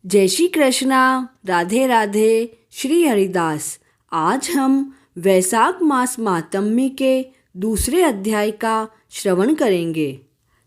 जय श्री कृष्णा। राधे राधे। श्री हरिदास। आज हम वैशाख मास मातम्य के दूसरे अध्याय का श्रवण करेंगे।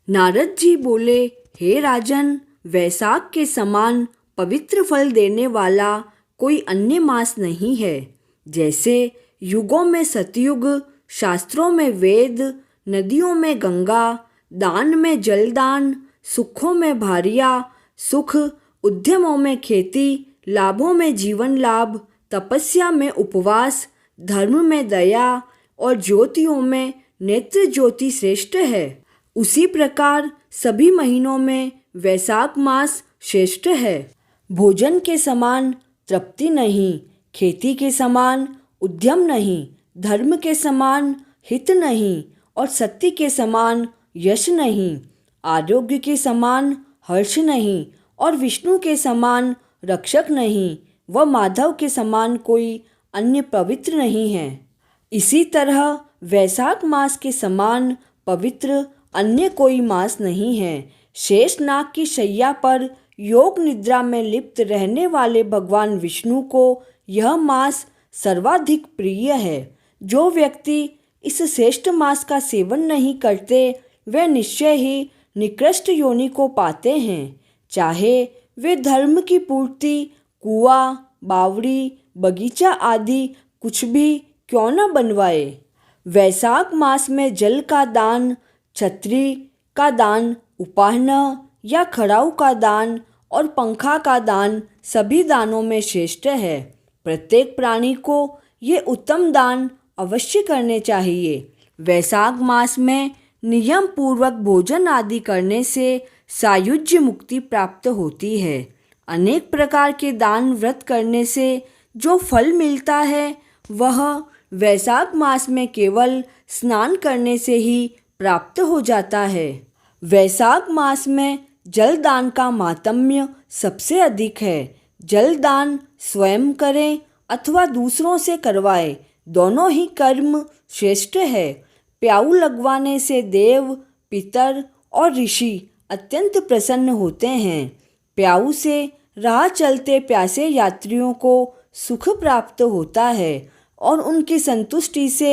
नारद जी बोले, हे राजन, वैशाख के समान पवित्र फल देने वाला कोई अन्य मास नहीं है। जैसे युगों में सतयुग, शास्त्रों में वेद, नदियों में गंगा, दान में जलदान, सुखों में भारिया सुख, उद्यमों में खेती, लाभों में जीवन लाभ, तपस्या में उपवास, धर्म में दया और ज्योतियों में नेत्र ज्योति श्रेष्ठ है। उसी प्रकार सभी महीनों में वैशाख मास श्रेष्ठ है। भोजन के समान तृप्ति नहीं, खेती के समान उद्यम नहीं, धर्म के समान हित नहीं और सत्य के समान यश नहीं, आरोग्य के समान हर्ष नहीं और विष्णु के समान रक्षक नहीं व माधव के समान कोई अन्य पवित्र नहीं है। इसी तरह वैशाख मास के समान पवित्र अन्य कोई मास नहीं है। शेष नाग की शैया पर योग निद्रा में लिप्त रहने वाले भगवान विष्णु को यह मास सर्वाधिक प्रिय है। जो व्यक्ति इस श्रेष्ठ मास का सेवन नहीं करते वे निश्चय ही निकृष्ट योनि को पाते हैं। चाहे वे धर्म की पूर्ति कुआं, बावड़ी, बगीचा आदि कुछ भी क्यों न बनवाए। वैशाख मास में जल का दान, छत्री का दान, उपाहना या खड़ाऊ का दान और पंखा का दान सभी दानों में श्रेष्ठ है। प्रत्येक प्राणी को ये उत्तम दान अवश्य करने चाहिए। वैशाख मास में नियम पूर्वक भोजन आदि करने से सायुज्य मुक्ति प्राप्त होती है। अनेक प्रकार के दान व्रत करने से जो फल मिलता है वह वैशाख मास में केवल स्नान करने से ही प्राप्त हो जाता है। वैशाख मास में जल दान का मातम्य सबसे अधिक है। जल दान स्वयं करें अथवा दूसरों से करवाए, दोनों ही कर्म श्रेष्ठ है। प्याऊ लगवाने से देव, पितर और ऋषि अत्यंत प्रसन्न होते हैं। प्याऊ से राह चलते प्यासे यात्रियों को सुख प्राप्त होता है और उनकी संतुष्टि से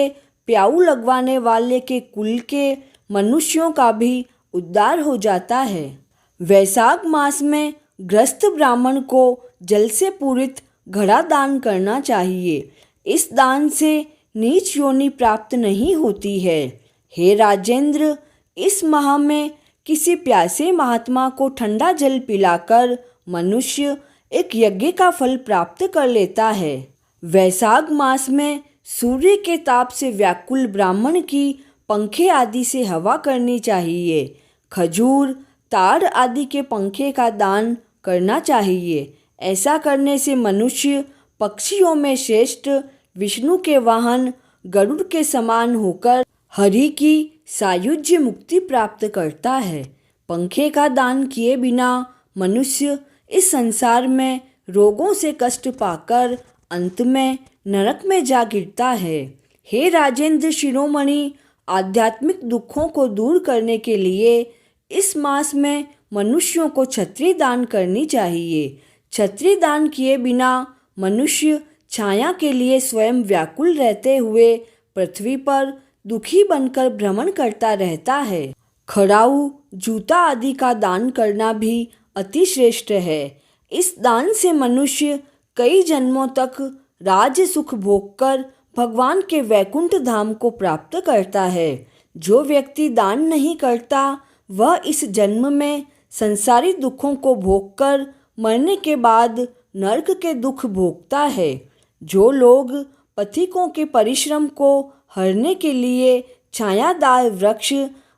प्याऊ लगवाने वाले के कुल के मनुष्यों का भी उद्धार हो जाता है। वैशाख मास में गृहस्थ ब्राह्मण को जल से पूरित घड़ा दान करना चाहिए। इस दान से नीच योनि प्राप्त नहीं होती है। हे राजेंद्र, इस माह में किसी प्यासे महात्मा को ठंडा जल पिलाकर मनुष्य एक यज्ञ का फल प्राप्त कर लेता है। वैशाख मास में सूर्य के ताप से व्याकुल ब्राह्मण की पंखे आदि से हवा करनी चाहिए। खजूर, ताड़ आदि के पंखे का दान करना चाहिए। ऐसा करने से मनुष्य पक्षियों में श्रेष्ठ विष्णु के वाहन गरुड़ के समान होकर हरि की सायुज्य मुक्ति प्राप्त करता है। पंखे का दान किए बिना मनुष्य इस संसार में रोगों से कष्ट पाकर अंत में नरक में जा गिरता है। हे राजेंद्र शिरोमणि, आध्यात्मिक दुखों को दूर करने के लिए इस मास में मनुष्यों को छत्री दान करनी चाहिए। छत्री दान किए बिना मनुष्य छाया के लिए स्वयं व्याकुल रहते हुए पृथ्वी पर दुखी बनकर भ्रमण करता रहता है। खड़ाऊ, जूता आदि का दान करना भी अति श्रेष्ठ है। इस दान से मनुष्य कई जन्मों तक राज सुख भोगकर भगवान के वैकुंठ धाम को प्राप्त करता है। जो व्यक्ति दान नहीं करता वह इस जन्म में संसारी दुखों को भोगकर मरने के बाद नरक के दुख भोगता है। जो लोग पथिकों के परिश्रम को हरने के लिए छायादार वृक्ष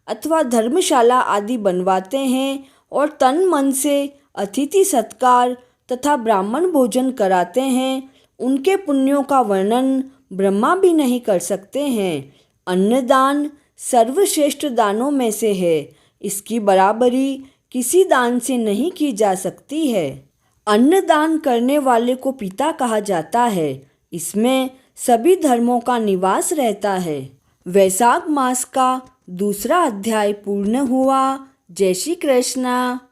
अथवा धर्मशाला आदि बनवाते हैं और तन मन से अतिथि सत्कार तथा ब्राह्मण भोजन कराते हैं, उनके पुण्यों का वर्णन ब्रह्मा भी नहीं कर सकते हैं। अन्नदान सर्वश्रेष्ठ दानों में से है। इसकी बराबरी किसी दान से नहीं की जा सकती है। अन्नदान करने वाले को पिता कहा जाता है। इसमें सभी धर्मों का निवास रहता है। वैशाख मास का दूसरा अध्याय पूर्ण हुआ। जय श्री कृष्णा।